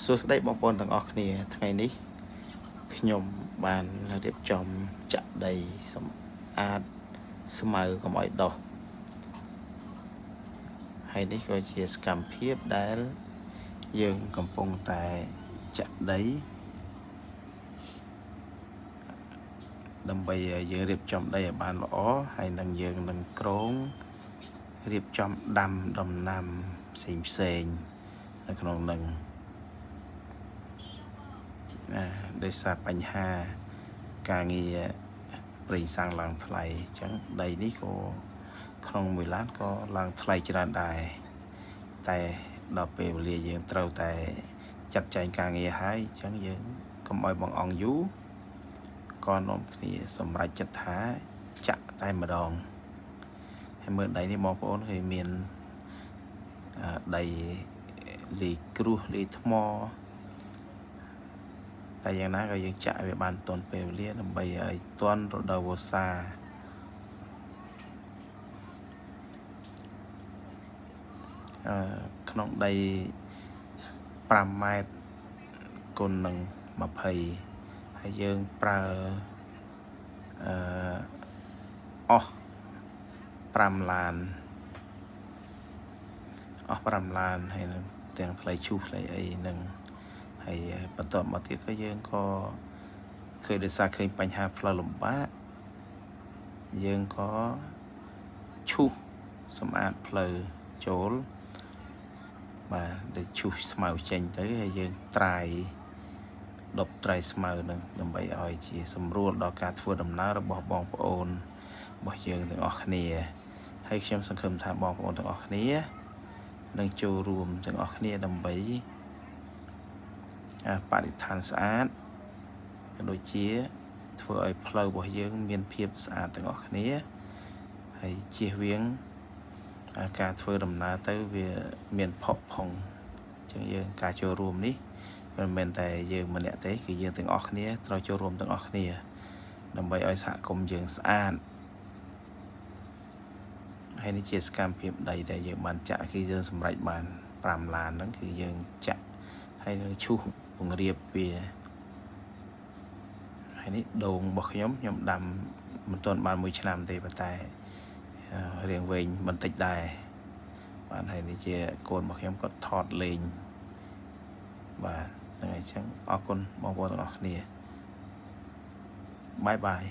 សួស្តីបងប្អូនទាំងអស់គ្នាថ្ងៃនេះខ្ញុំបានរៀបចំចាក់ដីសម្អាតស្មៅកុំឲ្យដុះហើយនេះក៏ជាសកម្មភាពដែលយើងកំពុងតែចាក់ដីដើម្បីយើងរៀបចំដីឲ្យបានល្អហើយនឹងយើងនឹងក្រងរៀបចំដាំដំណាំផ្សេងនៅក្នុងនឹងដោយសារបញ្ហាការងារប្រេងសាំងឡើងថ្លៃអញ្ចឹងដីនេះក៏ក្នុងមួយឡានក៏ឡើងថ្លៃច្រើនដែរតែដល់ពេលវេលាយើងត្រូវតែចាត់ចែងការងារហើយអញ្ចឹងយើងកុំឲ្យបងអង្គយូរក៏នាំគ្នាសម្រេចចិត្តថាចាក់តែម្ដងហើយមើលដីនេះបងប្អូនឃើញមានដីលីគ្រួសលីថ្មតែយ៉ាងណាក៏យើងចាក់វាបានទាន់ពេលវេលាដើម្បីឲ្យទាន់រដូវវស្សាក្នុងដី5ម៉ែត្រគុណនឹង20ហើយយើងប្រើអស់5ឡានហើយនឹងទាំងថ្លៃឈូសថ្លៃអីនឹងហើយបន្តមកទៀតក៏យើងក៏ឃើញដោយសារឃើញបញ្ហាផ្លូវលំបាកយើងក៏ឈូសសម្អាតផ្លូវចូលបាទដែលឈូសស្មៅចេញទៅហើយយើងត្រាយដប់ត្រៃស្មៅនឹងដើម្បីឲ្យជាសម្រួលដល់ការធ្វើដំណើររបស់បងប្អូនរបស់យើងទាំងអស់គ្នាហើយខ្ញុំសង្ឃឹមថាបងប្អូនទាំងអស់គ្នានឹងចូលរួមទាំងអស់គ្នាដើម្បីបរិស្ថានស្អាតក៏ដូចជាធ្វើឲ្យផ្លូវរបស់យើងមានភាពស្អាតទាំងអស់គ្នាហើយជៀសវាងការធ្វើដំណើរទៅវាមានផុសផុងអញ្ចឹងយើងការចូលរួមនេះមិនមែនតែយើងម្នាក់ទេគឺយើងទាំងអស់គ្នាត្រូវចូលរួមទាំងអស់គ្នាដើម្បីឲ្យសហគមន៍យើងស្អាតហើយនេះជាសកម្មភាពដីដែលយើងបានចាក់គឺយើងសម្រេចបាន5ឡានហ្នឹងគឺយើងចាក់ហើយនឹងឈូសពង្រៀបវាហើយនេះដូងរបស់ខ្ញុំដាំមិនទាន់បាន1ឆ្នាំទេប៉ុន្តែរៀងវែងបន្តិចដែរបាទហើយនេះជាកូនរបស់ខ្ញុំគាត់ថតលេងបាទហ្នឹងហើយអញ្ចឹងអរគុណបងប្អូនទាំងអស់គ្នាបាយបាយ